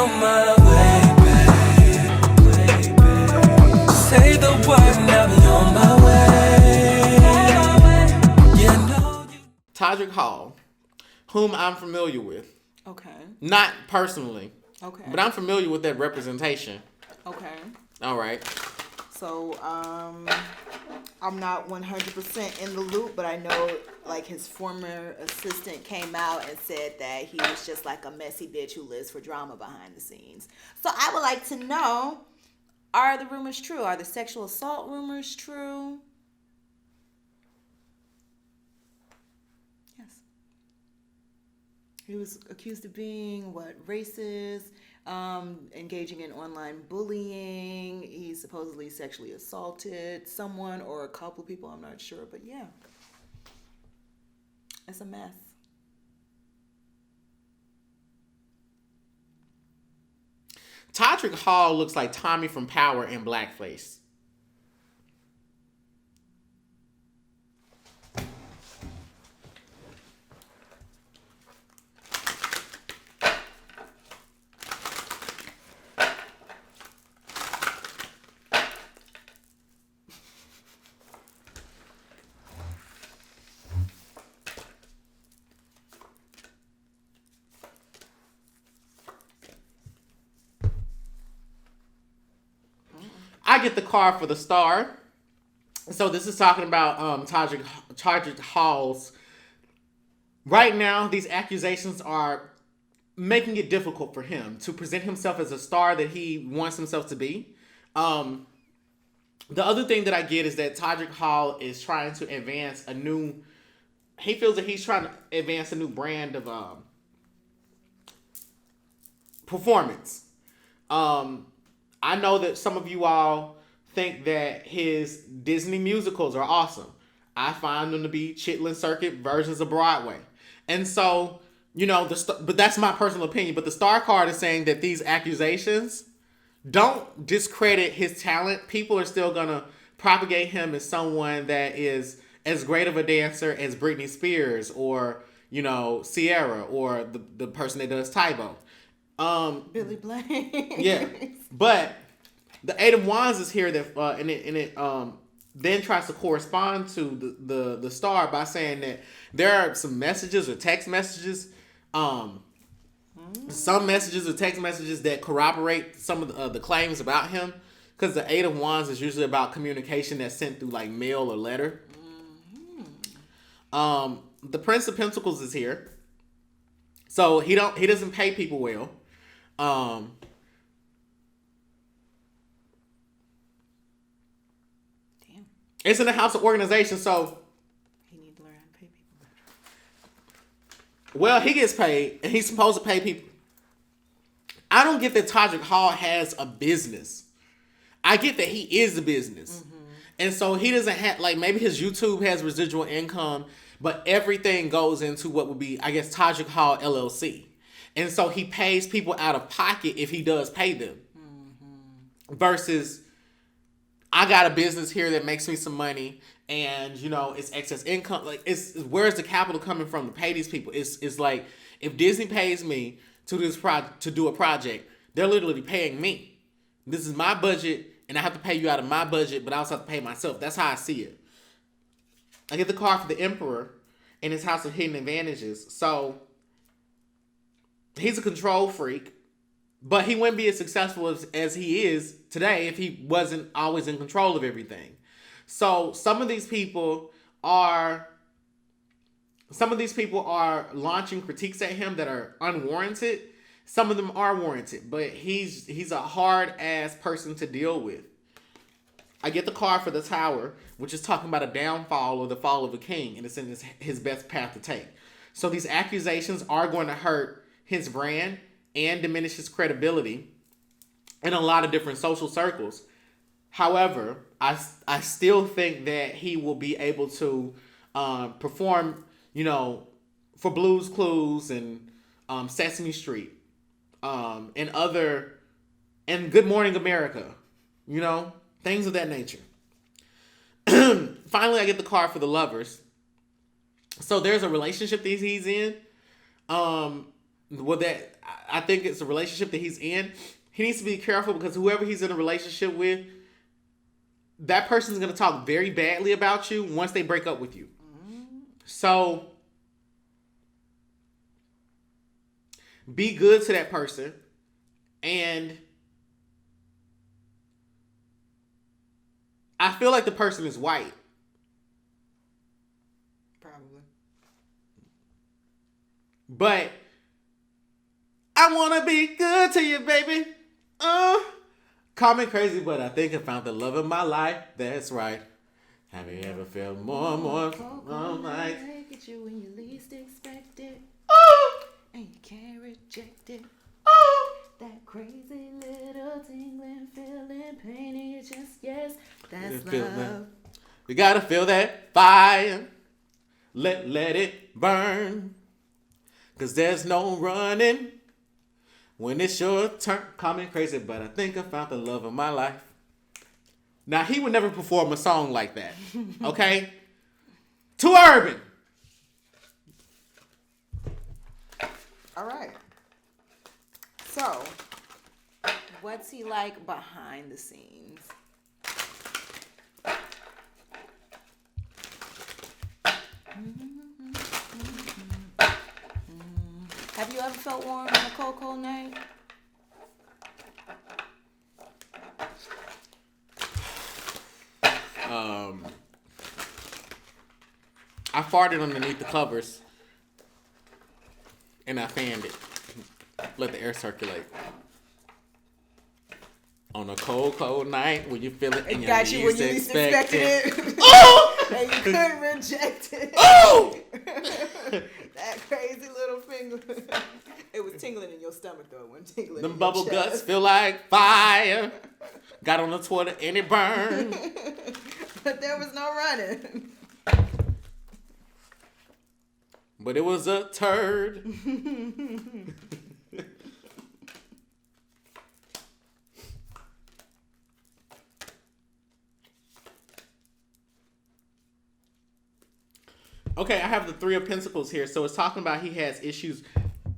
on my way, babe. Say the word, now be on my way. Yeah, no. Todrick Hall, whom I'm familiar with. Okay. Not personally. Okay. But I'm familiar with that representation. Okay. All right. So, I'm not 100% in the loop, but I know, like, his former assistant came out and said that he was just like a messy bitch who lives for drama behind the scenes. So I would like to know, are the rumors true? Are the sexual assault rumors true? Yes. He was accused of being, racist, engaging in online bullying. He supposedly sexually assaulted someone or a couple of people, I'm not sure, but yeah. It's a mess. Todrick Hall looks like Tommy from Power in blackface. I get the card for the star. So this is talking about Todrick Hall's. Right now, these accusations are making it difficult for him to present himself as a star that he wants himself to be. The other thing that I get is that Todrick Hall is trying to advance a new. He feels that he's trying to advance a new brand of performance. I know that some of you all think that his Disney musicals are awesome. I find them to be Chitlin Circuit versions of Broadway. And so, but that's my personal opinion. But the star card is saying that these accusations don't discredit his talent. People are still going to propagate him as someone that is as great of a dancer as Britney Spears or, Sierra or the person that does Tybo. Billy Blank. Yeah, but the Eight of Wands is here that and it then tries to correspond to the star by saying that there are some messages or text messages, some messages or text messages that corroborate some of the claims about him, because the Eight of Wands is usually about communication that's sent through like mail or letter. The Prince of Pentacles is here, so he doesn't pay people well. Damn. It's in the house of organization, so he needs to learn how to pay people better. Well, he gets paid, and he's supposed to pay people. I don't get that Todrick Hall has a business. I get that he is a business. Mm-hmm. And so he doesn't have, like, maybe his YouTube has residual income, but everything goes into what would be, I guess, Todrick Hall LLC. And so he pays people out of pocket if he does pay them. Mm-hmm. Versus, I got a business here that makes me some money and, it's excess income. Like, where's the capital coming from to pay these people? It's like, if Disney pays me to do a project, they're literally paying me. This is my budget, and I have to pay you out of my budget, but I also have to pay myself. That's how I see it. I get the card for the Emperor in his House of Hidden Advantages. So, he's a control freak, but he wouldn't be as successful as he is today if he wasn't always in control of everything. So some of these people are launching critiques at him that are unwarranted. Some of them are warranted, but he's a hard ass person to deal with. I get the card for the Tower, which is talking about a downfall or the fall of a king, and it's in his best path to take. So these accusations are going to hurt his brand and diminish his credibility in a lot of different social circles. However, I still think that he will be able to perform, for Blue's Clues and Sesame Street and Good Morning America, things of that nature. Finally, I get the card for the Lovers. So there's a relationship that he's in. well, that I think it's a relationship that he's in. He needs to be careful because whoever he's in a relationship with, that person's going to talk very badly about you once they break up with you. So be good to that person, and I feel like the person is white. Probably. But I want to be good to you, baby. Call me crazy, but I think I found the love of my life. That's right. Have you ever felt more like At you when you least expect it. And you can't reject it. That crazy little tingling feeling, pain in your chest, yes, that's love. You gotta feel that fire. Let it burn. Cause there's no running when it's your turn. Call me crazy, but I think I found the love of my life. Now, he would never perform a song like that. Okay? Too urban. All right. So, what's he like behind the scenes? Have you ever felt warm on a cold, cold night? I farted underneath the covers and I fanned it. Let the air circulate. On a cold, cold night when you feel it and Got you when you least expected it. Oh! And you couldn't reject it. Oh! That crazy little finger. It was tingling in your stomach though. It wasn't tingling Them in bubble your guts chest. feel like fire. Got on the Twitter and it burned. But there was no running. But it was a turd. Okay, I have the Three of Pentacles here. So it's talking about he has issues.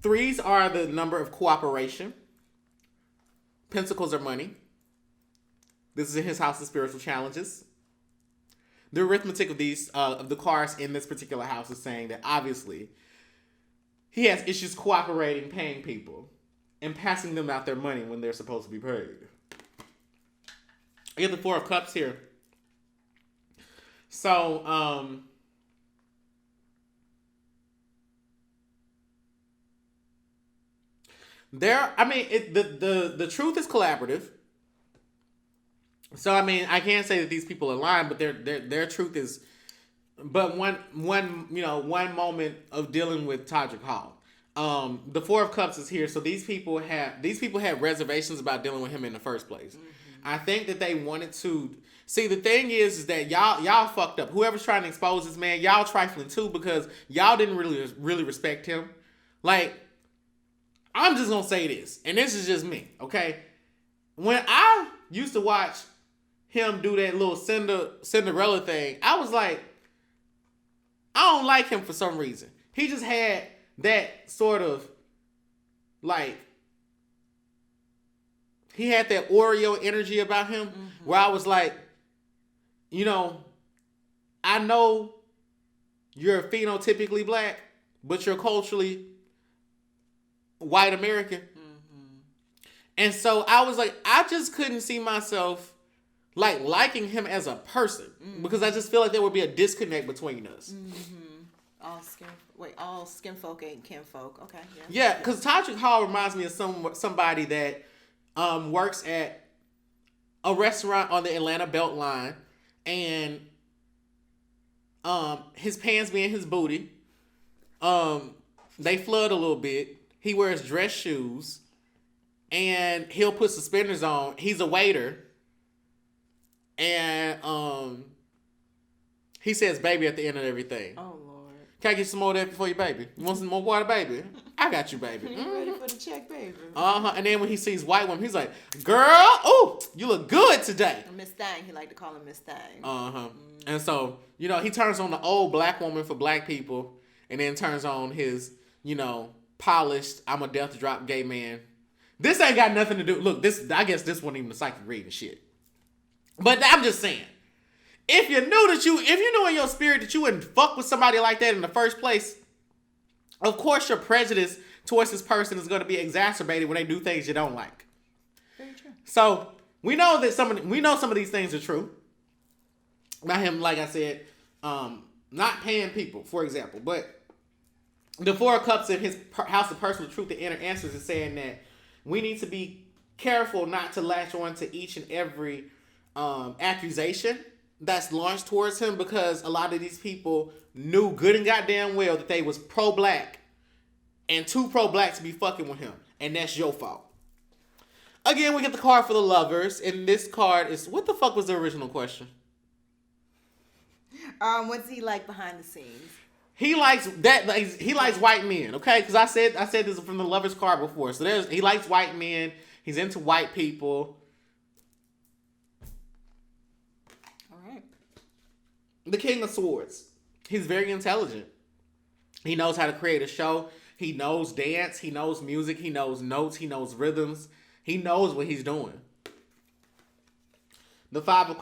Threes are the number of cooperation. Pentacles are money. This is in his house of spiritual challenges. The arithmetic of these of the cards in this particular house is saying that obviously he has issues cooperating, paying people, and passing them out their money when they're supposed to be paid. I get the Four of Cups here. So, the truth is collaborative. So I mean, I can't say that these people are lying, but their truth is. But one moment of dealing with Todrick Hall. The Four of Cups is here, so these people had reservations about dealing with him in the first place. Mm-hmm. I think that they wanted to see. The thing is that y'all fucked up. Whoever's trying to expose this man, y'all trifling too because y'all didn't really respect him. Like, I'm just gonna say this, and this is just me, okay? When I used to watch him do that little Cinderella thing, I was like, I don't like him for some reason. He just had that sort of, like, he had that Oreo energy about him, where I was like, I know you're phenotypically black, but you're culturally white American. And so I was like, I just couldn't see myself liking him as a person because I just feel like there would be a disconnect between us. All skin folk ain't kin folk. Okay, yeah. Yeah, because Todrick Hall reminds me of somebody that works at a restaurant on the Atlanta Beltline, and his pants be in his booty. They flood a little bit. He wears dress shoes, and he'll put suspenders on. He's a waiter. And he says baby at the end of everything. Oh, Lord. Can I get some more of that for you, baby? You want some more water, baby? I got you, baby. You ready for the check, baby? And then when he sees white women, he's like, girl, oh, you look good today. Miss Thang. He like to call her Miss Thang. And so, he turns on the old black woman for black people and then turns on his, polished, I'm a death drop gay man. This ain't got nothing to do. Look, this, I guess this wasn't even a psychic reading shit. But I'm just saying, if you knew in your spirit that you wouldn't fuck with somebody like that in the first place, of course your prejudice towards this person is going to be exacerbated when they do things you don't like. Very true. So we know that some of these things are true. About him, like I said, not paying people, for example. But the Four of Cups in his House of Personal Truth, the Inner Answers, is saying that we need to be careful not to latch on to each and every accusation that's launched towards him, because a lot of these people knew good and goddamn well that they was pro-black and too pro-black to be fucking with him, and that's your fault. Again, we get the card for the Lovers, and this card is, what the fuck was the original question? What's he like behind the scenes? He likes that. Like, he likes white men, okay? Because I said this from the Lovers card before. So he likes white men. He's into white people. The King of Swords. He's very intelligent. He knows how to create a show. He knows dance. He knows music. He knows notes. He knows rhythms. He knows what he's doing. The Five of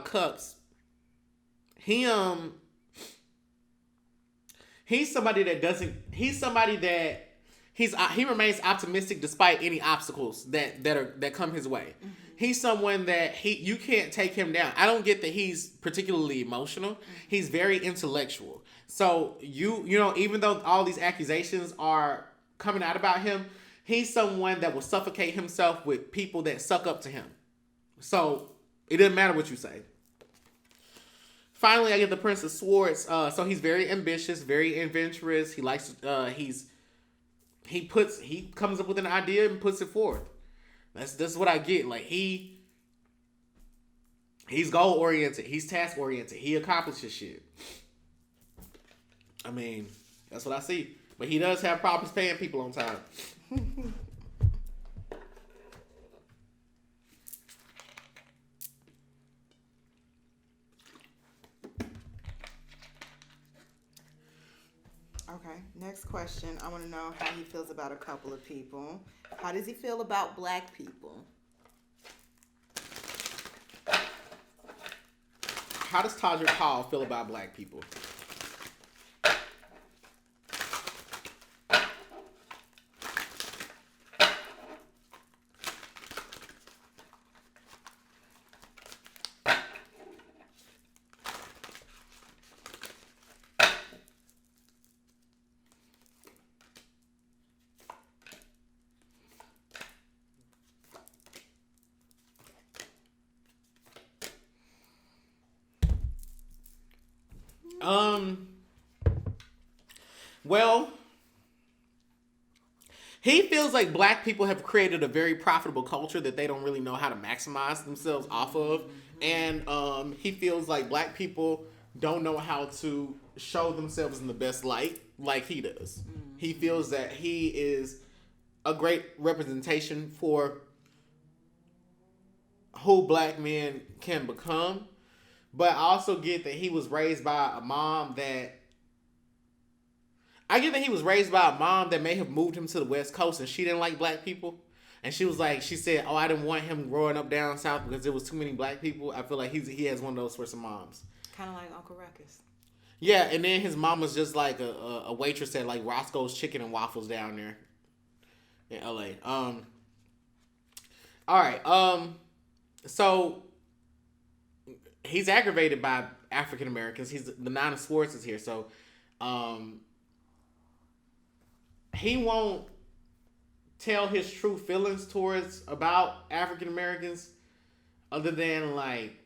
Cups. He's somebody that he remains optimistic despite any obstacles that come his way. Mm-hmm. He's someone that you can't take him down. I don't get that he's particularly emotional. Mm-hmm. He's very intellectual. So you know, even though all these accusations are coming out about him, he's someone that will suffocate himself with people that suck up to him. So it doesn't matter what you say. Finally, I get the Prince of Swords. So he's very ambitious, very adventurous. He likes he comes up with an idea and puts it forth. That's what I get. Like he's goal oriented. He's task oriented. He accomplishes shit. I mean, that's what I see. But he does have problems paying people on time. Okay, next question. I want to know how he feels about a couple of people. How does he feel about black people? How does Todrick Hall feel about black people? Well, he feels like black people have created a very profitable culture that they don't really know how to maximize themselves off of. And he feels like black people don't know how to show themselves in the best light like he does. He feels that he is a great representation for who black men can become. But I also get that he was raised by a mom that may have moved him to the West Coast and she didn't like black people. And she said, I didn't want him growing up down south because there was too many black people. I feel like he has one of those sorts of moms. Kind of like Uncle Ruckus. Yeah, and then his mom was just like a waitress at like Roscoe's Chicken and Waffles down there in LA. Alright, so he's aggravated by African Americans. The Nine of Swords is here, so he won't tell his true feelings about African Americans, other than like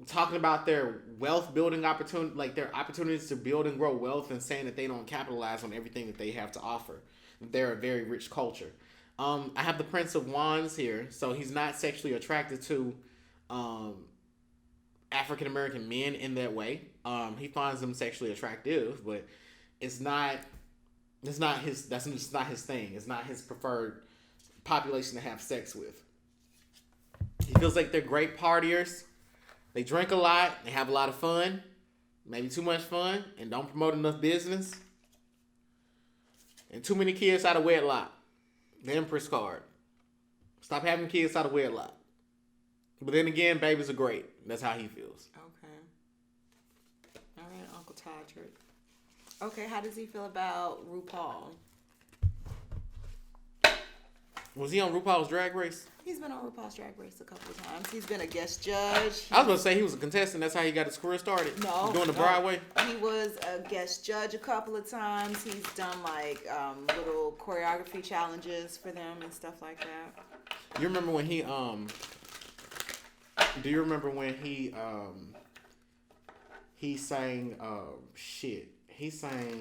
talking about their wealth building opportunity, like their opportunities to build and grow wealth, and saying that they don't capitalize on everything that they have to offer. They're a very rich culture. I have the Prince of Wands here, so he's not sexually attracted to African American men in that way. He finds them sexually attractive, but that's just not his thing. It's not his preferred population to have sex with. He feels like they're great partiers. They drink a lot. They have a lot of fun. Maybe too much fun, and don't promote enough business. And too many kids out of wedlock. The Empress card. Stop having kids out of wedlock. But then again, babies are great. That's how he feels. Okay. All right, Uncle Todrick. Okay, how does he feel about RuPaul? Was he on RuPaul's Drag Race? He's been on RuPaul's Drag Race a couple of times. He's been a guest judge. I was going to say he was a contestant. That's how he got his career started. No. Doing the Broadway. He was a guest judge a couple of times. He's done like little choreography challenges for them and stuff like that. You remember when he do you remember when he sang he sang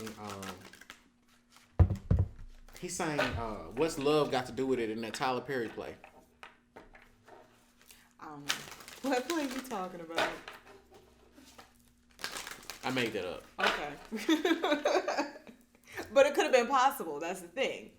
What's Love Got to Do with It in that Tyler Perry play? I don't know. What play are you talking about? I made that up. Okay. But it could have been possible. That's the thing.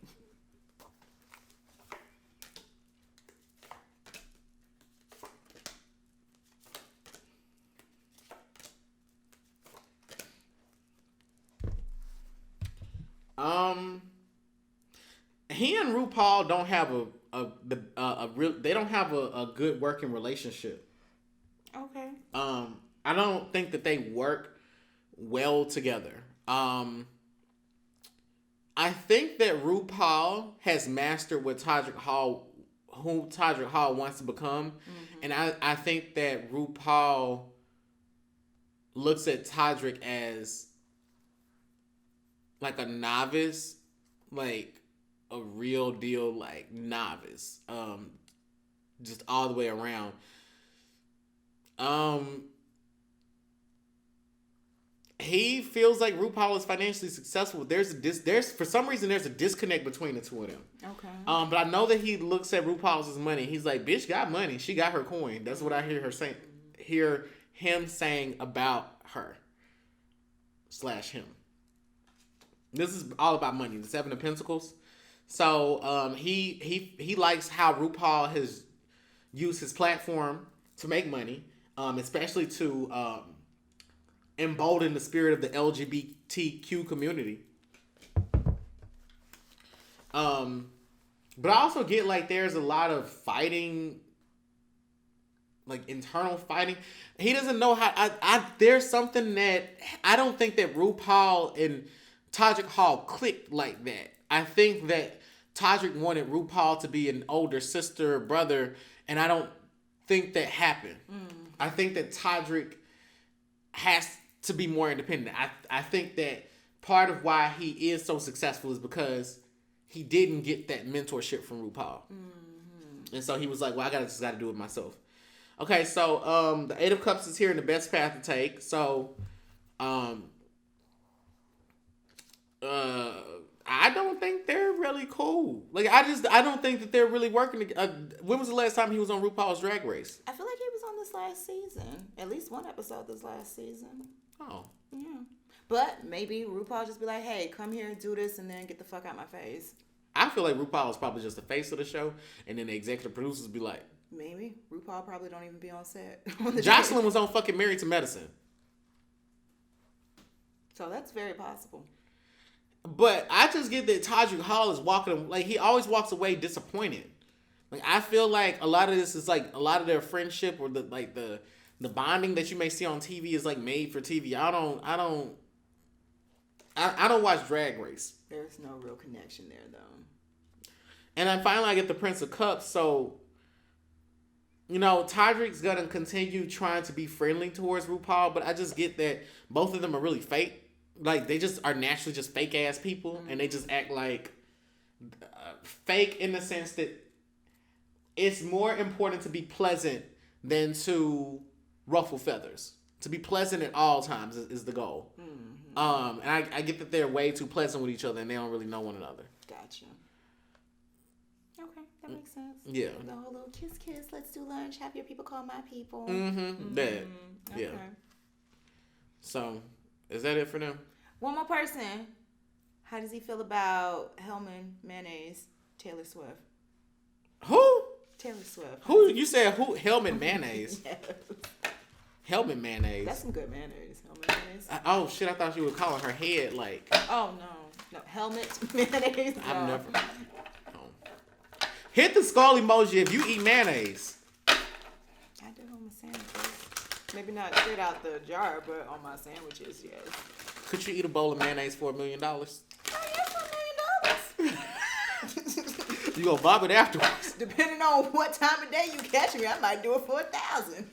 He and RuPaul don't have they don't have a good working relationship. Okay. I don't think that they work well together. I think that RuPaul has mastered what who Todrick Hall wants to become. Mm-hmm. And I think that RuPaul looks at Todrick as like a novice, like a real deal, like novice, just all the way around. He feels like RuPaul is financially successful. There's for some reason there's a disconnect between the two of them. Okay. But I know that he looks at RuPaul's as money. He's like, bitch got money. She got her coin. That's what I hear him saying about her / him. This is all about money. The Seven of Pentacles. So he likes how RuPaul has used his platform to make money, especially to embolden the spirit of the LGBTQ community. But I also get like there's a lot of fighting, like internal fighting. He doesn't know how. There's something that I don't think that RuPaul and Todrick Hall clicked like that. I think that Todrick wanted RuPaul to be an older sister or brother, and I don't think that happened. I think that Todrick has to be more independent. I think that part of why he is so successful is because he didn't get that mentorship from RuPaul. Mm-hmm. And so he was like, well, I just got to do it myself. Okay, so the Eight of Cups is here in the best path to take. So I don't think they're really cool. Like, I don't think that they're really working. When was the last time he was on RuPaul's Drag Race? I feel like he was on this last season. At least one episode this last season. Oh. Yeah. But maybe RuPaul just be like, hey, come here and do this and then get the fuck out my face. I feel like RuPaul is probably just the face of the show, and then the executive producers be like... Maybe. RuPaul probably don't even be on set. Jocelyn was on fucking Married to Medicine. So that's very possible. But I just get that Todrick Hall is walking, like, he always walks away disappointed. Like, I feel like a lot of this is like a lot of their friendship or the bonding that you may see on TV is like made for TV. I don't watch Drag Race. There's no real connection there though. And then finally I get the Prince of Cups. So, you know, Todrick's gonna continue trying to be friendly towards RuPaul, but I just get that both of them are really fake. Like, they just are naturally just fake ass people, and they just act like fake in the sense that it's more important to be pleasant than to ruffle feathers. To be pleasant at all times is the goal. Mm-hmm. And I get that they're way too pleasant with each other, and they don't really know one another. Gotcha. Okay, that makes sense. Yeah. The whole little kiss, let's do lunch, have your people call my people. Mm-hmm. That. Okay. Yeah. So, is that it for them? One more person. How does he feel about Hellman Mayonnaise, Taylor Swift? Who? Taylor Swift. Who? You said who? Hellman Mayonnaise? Yes. Hellman Mayonnaise. That's some good mayonnaise. Hellman Mayonnaise. Oh, shit. I thought you were calling her head like... Oh, no. No. Helmet mayonnaise. No. I've never. No. Hit the skull emoji if you eat mayonnaise. I do on my sandwiches. Maybe not straight out the jar, but on my sandwiches, yes. Could you eat a bowl of mayonnaise for $1 million? Oh, yes, $1 million. You gonna bob it afterwards. Depending on what time of day you catch me, I might do it for 1,000.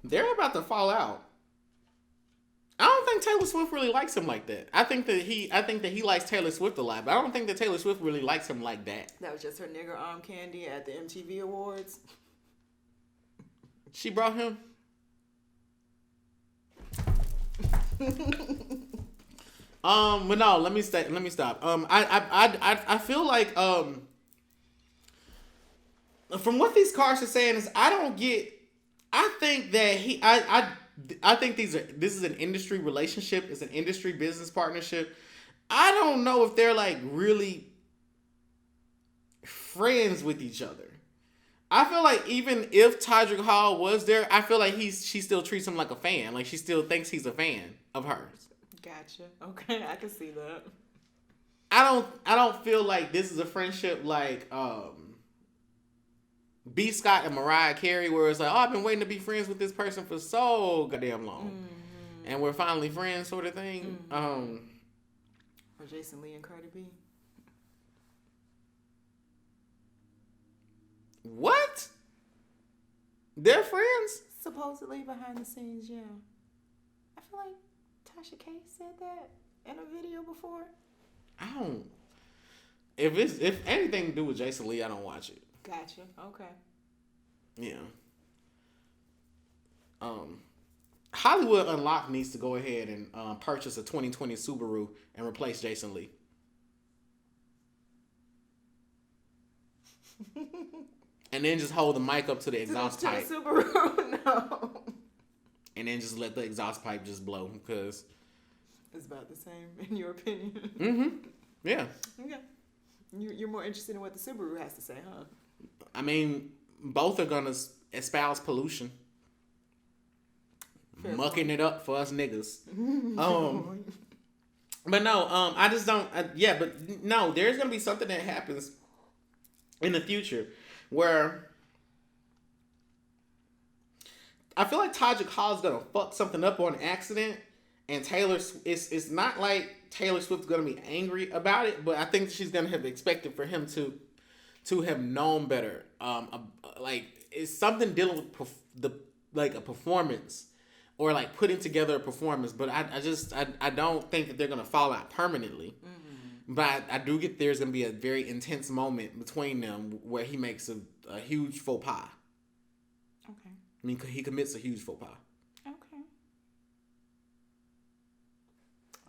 They're about to fall out. I don't think Taylor Swift really likes him like that. I think that he likes Taylor Swift a lot, but I don't think that Taylor Swift really likes him like that. That was just her nigger arm candy at the MTV Awards. She brought him. But no, let me stop. I feel like from what these cards are saying is I think that I think this is an industry relationship. It's an industry business partnership. I don't know if they're like really friends with each other. I feel like even if Todrick Hall was there, I feel like she still treats him like a fan. Like she still thinks he's a fan of hers. Gotcha. Okay, I can see that. I don't feel like this is a friendship like B. Scott and Mariah Carey, where it's like, oh, I've been waiting to be friends with this person for so goddamn long, and we're finally friends, sort of thing. Or Jason Lee and Cardi B. What? They're friends? Supposedly behind the scenes, yeah. I feel like Tasha K said that in a video before. I don't. If anything to do with Jason Lee, I don't watch it. Gotcha. Okay. Yeah. Hollywood Unlocked needs to go ahead and purchase a 2020 Subaru and replace Jason Lee. And then just hold the mic up to the exhaust pipe. To the Subaru, no. And then just let the exhaust pipe just blow, because it's about the same, in your opinion. Mm-hmm. Yeah. Okay. You're more interested in what the Subaru has to say, huh? I mean, both are gonna espouse pollution. Fair mucking point. It up for us niggas. But no, I just don't. But no, there's gonna be something that happens in the future where I feel like Todrick Hall's gonna fuck something up on accident, and it's not like Taylor Swift's gonna be angry about it, but I think she's gonna have expected for him to have known better. Like it's something dealing with a performance, or like putting together a performance. But I don't think that they're gonna fall out permanently. Mm-hmm. But I do get there's gonna be a very intense moment between them where he makes a huge faux pas. Okay. I mean, he commits a huge faux pas. Okay.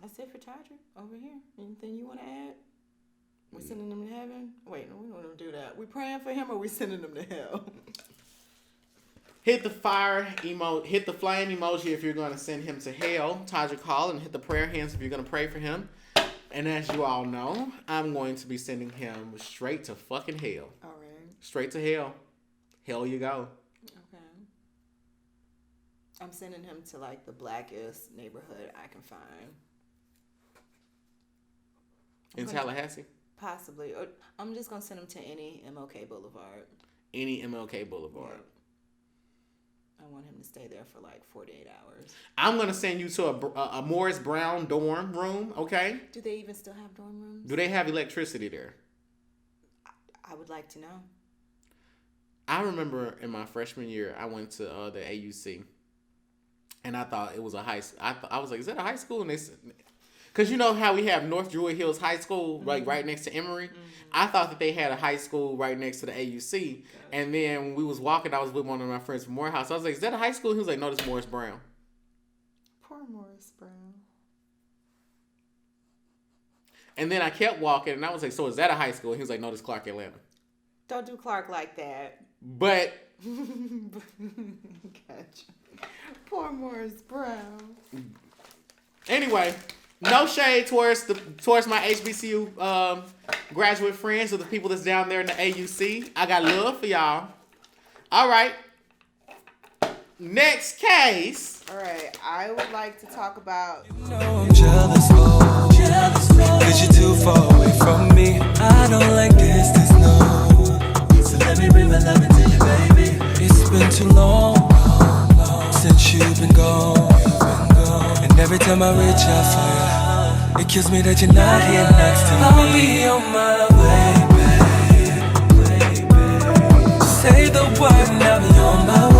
That's it for Todrick over here. Anything you want to add? We sending him to heaven? Wait, no, we don't want to do that. We praying for him, or we sending him to hell? Hit the fire emoji. Hit the flame emoji if you're going to send him to hell, Todrick Hall, and hit the prayer hands if you're going to pray for him. And as you all know, I'm going to be sending him straight to fucking hell. All right. Straight to hell. Hell you go. Okay. I'm sending him to like the blackest neighborhood I can find. In Tallahassee? Possibly. Or I'm just going to send him to any MLK Boulevard. Any MLK Boulevard. Yeah. I want him to stay there for like 48 hours. I'm going to send you to a Morris Brown dorm room, okay? Do they even still have dorm rooms? Do they have electricity there? I would like to know. I remember in my freshman year, I went to the AUC. And I thought it was a high school. I was like, is that a high school? And they said, because you know how we have North Druid Hills High School, like right next to Emory? Mm-hmm. I thought that they had a high school right next to the AUC. Okay. And then when we was walking, I was with one of my friends from Morehouse. I was like, is that a high school? He was like, no, it's Morris Brown. Poor Morris Brown. And then I kept walking, and I was like, so is that a high school? And he was like, no, it's Clark Atlanta. Don't do Clark like that. But Gotcha. Poor Morris Brown. Anyway, no shade towards my HBCU graduate friends or the people that's down there in the AUC. I got love for y'all. All right. Next case. All right, I would like to talk about. I'm jealous, oh, cause you're too far away from me. I don't like this no. So let me bring my love into you, baby. It's been too long since you've been gone. And every time I reach out for you, it kills me that you're not here next to me. I'll be on my way, baby. Say the word and I'll be on my way.